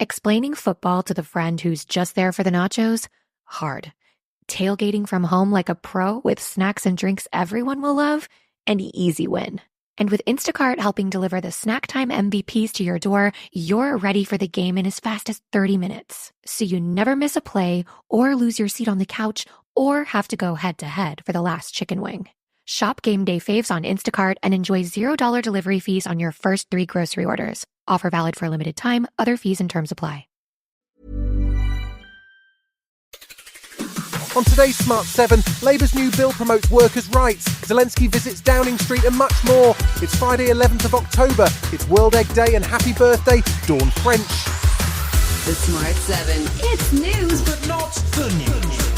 Explaining football to the friend who's just there for the nachos? Hard. Tailgating from home like a pro with snacks and drinks everyone will love? An easy win. And with Instacart helping deliver the snack time MVPs to your door, you're ready for the game in as fast as 30 minutes. So you never miss a play or lose your seat on the couch or have to go head-to-head for the last chicken wing. Shop Game Day Faves on Instacart and enjoy $0 delivery fees on your first 3 grocery orders. Offer valid for a limited time. Other fees and terms apply. On today's Smart 7, Labour's new bill promotes workers' rights, Zelensky visits Downing Street and much more. It's Friday 11th of October. It's World Egg Day and happy birthday, Dawn French. The Smart 7. It's news, but not the news.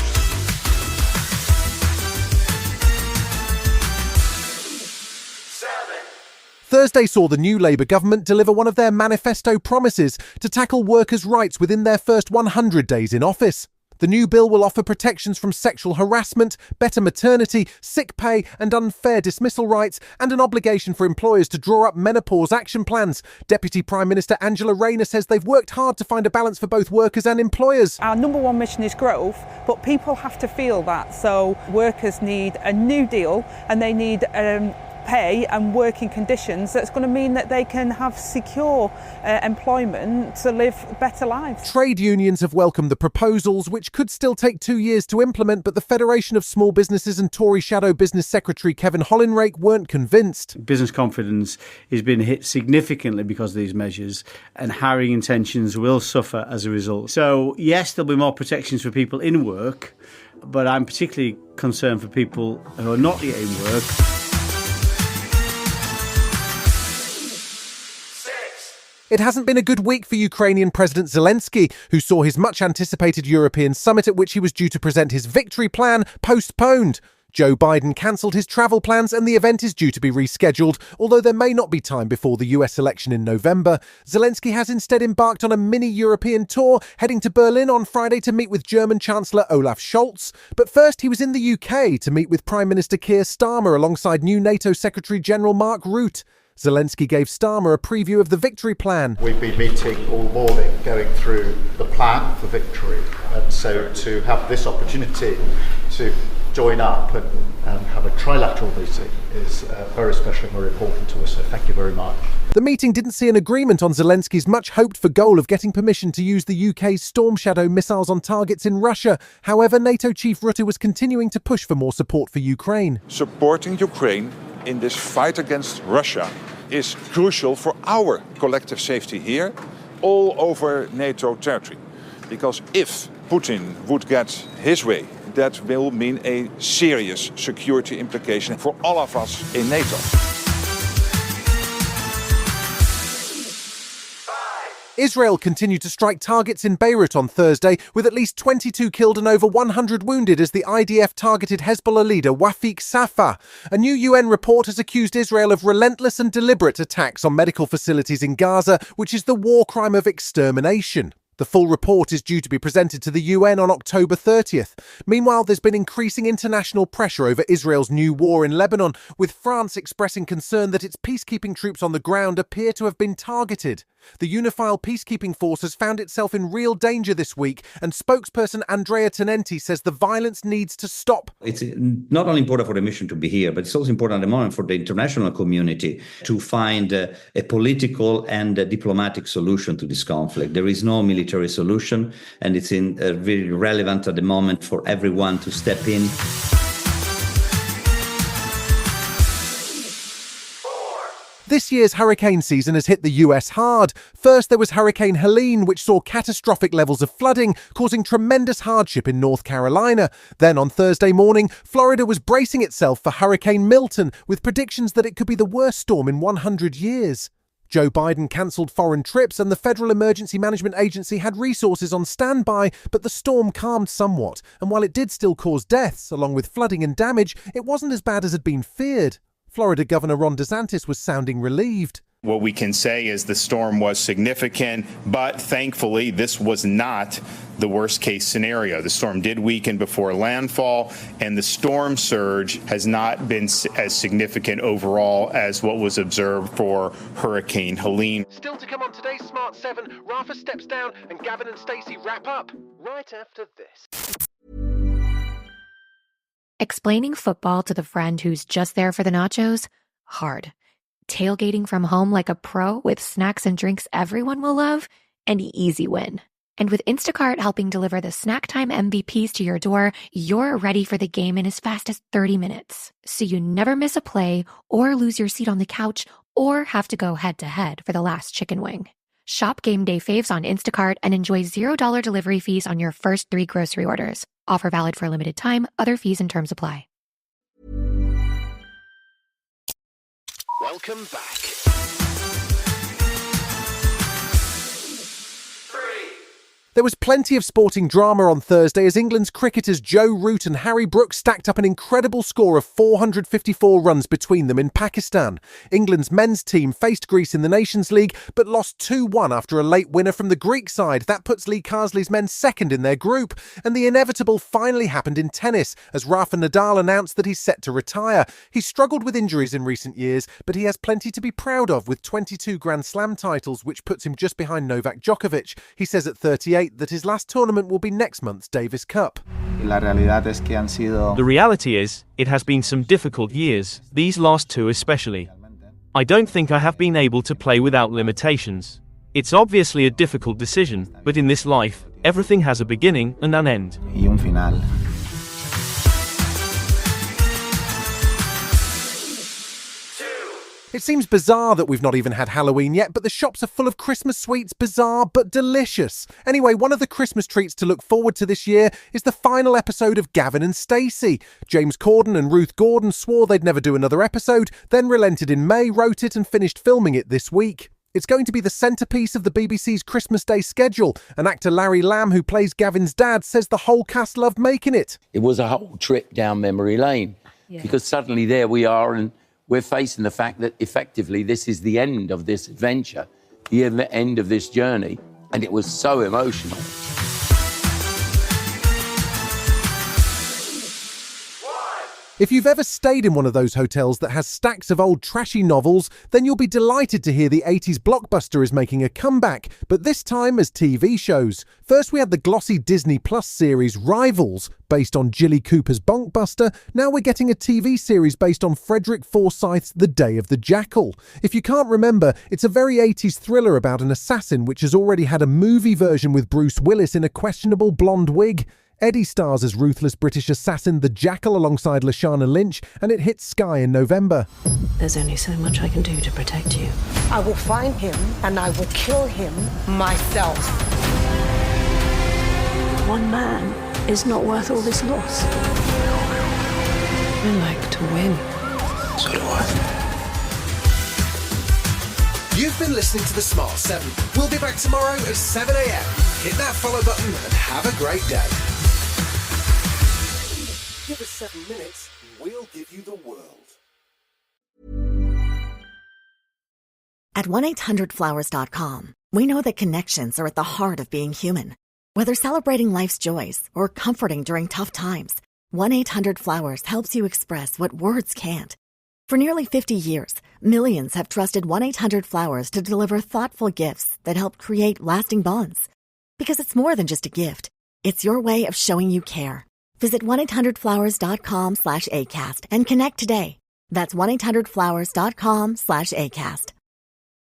Thursday saw the new Labour government deliver one of their manifesto promises to tackle workers' rights within their first 100 days in office. The new bill will offer protections from sexual harassment, better maternity, sick pay and unfair dismissal rights, and an obligation for employers to draw up menopause action plans. Deputy Prime Minister Angela Rayner says they've worked hard to find a balance for both workers and employers. Our number one mission is growth, but people have to feel that. So workers need a new deal and they need pay and working conditions that's going to mean that they can have secure employment to live better lives. Trade unions have welcomed the proposals, which could still take 2 years to implement, but the Federation of Small Businesses and Tory Shadow Business Secretary Kevin Hollinrake weren't convinced. Business confidence is being hit significantly because of these measures, and hiring intentions will suffer as a result. So yes, there'll be more protections for people in work, but I'm particularly concerned for people who are not yet in work. It hasn't been a good week for Ukrainian President Zelensky, who saw his much-anticipated European summit at which he was due to present his victory plan postponed. Joe Biden cancelled his travel plans and the event is due to be rescheduled, although there may not be time before the US election in November. Zelensky has instead embarked on a mini-European tour, heading to Berlin on Friday to meet with German Chancellor Olaf Scholz. But first he was in the UK to meet with Prime Minister Keir Starmer alongside new NATO Secretary-General Mark Rutte. Zelensky gave Starmer a preview of the victory plan. We've been meeting all morning, going through the plan for victory, and so to have this opportunity to join up and have a trilateral meeting is very special and very important to us, so thank you very much. The meeting didn't see an agreement on Zelensky's much hoped-for goal of getting permission to use the UK's Storm Shadow missiles on targets in Russia. However, NATO Chief Rutte was continuing to push for more support for Ukraine. Supporting Ukraine in this fight against Russia is crucial for our collective safety here, all over NATO territory. Because if Putin would get his way, that will mean a serious security implication for all of us in NATO. Israel continued to strike targets in Beirut on Thursday, with at least 22 killed and over 100 wounded as the IDF targeted Hezbollah leader Wafiq Safar. A new UN report has accused Israel of relentless and deliberate attacks on medical facilities in Gaza, which is the war crime of extermination. The full report is due to be presented to the UN on October 30th. Meanwhile, there's been increasing international pressure over Israel's new war in Lebanon, with France expressing concern that its peacekeeping troops on the ground appear to have been targeted. The Unified Peacekeeping Force has found itself in real danger this week, and spokesperson Andrea Tenenti says the violence needs to stop. It's not only important for the mission to be here, but it's also important at the moment for the international community to find a political and a diplomatic solution to this conflict. There is no military solution, and it's very relevant at the moment for everyone to step in. This year's hurricane season has hit the US hard. First, there was Hurricane Helene, which saw catastrophic levels of flooding, causing tremendous hardship in North Carolina. Then on Thursday morning, Florida was bracing itself for Hurricane Milton, with predictions that it could be the worst storm in 100 years. Joe Biden cancelled foreign trips and the Federal Emergency Management Agency had resources on standby, but the storm calmed somewhat. And while it did still cause deaths, along with flooding and damage, it wasn't as bad as had been feared. Florida Governor Ron DeSantis was sounding relieved. What we can say is the storm was significant, but thankfully this was not the worst case scenario. The storm did weaken before landfall, and the storm surge has not been as significant overall as what was observed for Hurricane Helene. Still to come on today's Smart 7, Rafa steps down and Gavin and Stacey wrap up right after this. Explaining football to the friend who's just there for the nachos? Hard. Tailgating from home like a pro with snacks and drinks everyone will love? An easy win. And with Instacart helping deliver the snack time MVPs to your door, you're ready for the game in as fast as 30 minutes. So you never miss a play or lose your seat on the couch or have to go head to head for the last chicken wing. Shop game day faves on Instacart and enjoy $0 delivery fees on your first 3 grocery orders. Offer valid for a limited time. Other fees and terms apply. Welcome back. There was plenty of sporting drama on Thursday as England's cricketers Joe Root and Harry Brooks stacked up an incredible score of 454 runs between them in Pakistan. England's men's team faced Greece in the Nations League but lost 2-1 after a late winner from the Greek side. That puts Lee Carsley's men second in their group. And the inevitable finally happened in tennis as Rafa Nadal announced that he's set to retire. He's struggled with injuries in recent years, but he has plenty to be proud of with 22 Grand Slam titles, which puts him just behind Novak Djokovic. He says at 38 that his last tournament will be next month's Davis Cup. The reality is, it has been some difficult years, these last 2 especially. I don't think I have been able to play without limitations. It's obviously a difficult decision, but in this life, everything has a beginning and an end. It seems bizarre that we've not even had Halloween yet, but the shops are full of Christmas sweets, bizarre but delicious. Anyway, one of the Christmas treats to look forward to this year is the final episode of Gavin and Stacey. James Corden and Ruth Gordon swore they'd never do another episode, then relented in May, wrote it and finished filming it this week. It's going to be the centrepiece of the BBC's Christmas Day schedule, and actor Larry Lamb, who plays Gavin's dad, says the whole cast loved making it. It was a whole trip down memory lane, because suddenly there we are and we're facing the fact that effectively this is the end of this adventure, the end of this journey, and it was so emotional. If you've ever stayed in one of those hotels that has stacks of old trashy novels, then you'll be delighted to hear the 80s blockbuster is making a comeback, but this time as TV shows. First we had the glossy Disney Plus series Rivals, based on Jilly Cooper's Bonkbuster. Now we're getting a TV series based on Frederick Forsyth's The Day of the Jackal. If you can't remember, it's a very 80s thriller about an assassin which has already had a movie version with Bruce Willis in a questionable blonde wig. Eddie stars as ruthless British assassin The Jackal alongside Lashana Lynch, and it hits Sky in November. There's only so much I can do to protect you. I will find him and I will kill him myself. One man is not worth all this loss. I like to win. So do I. You've been listening to The Smart 7. We'll be back tomorrow at 7 a.m. Hit that follow button and have a great day. Give us 7 minutes, we'll give you the world. At 1-800-Flowers.com, we know that connections are at the heart of being human. Whether celebrating life's joys or comforting during tough times, 1-800-Flowers helps you express what words can't. For nearly 50 years, millions have trusted 1-800-Flowers to deliver thoughtful gifts that help create lasting bonds. Because it's more than just a gift. It's your way of showing you care. Visit 1-800-Flowers.com/ACAST and connect today. That's 1-800-Flowers.com/ACAST.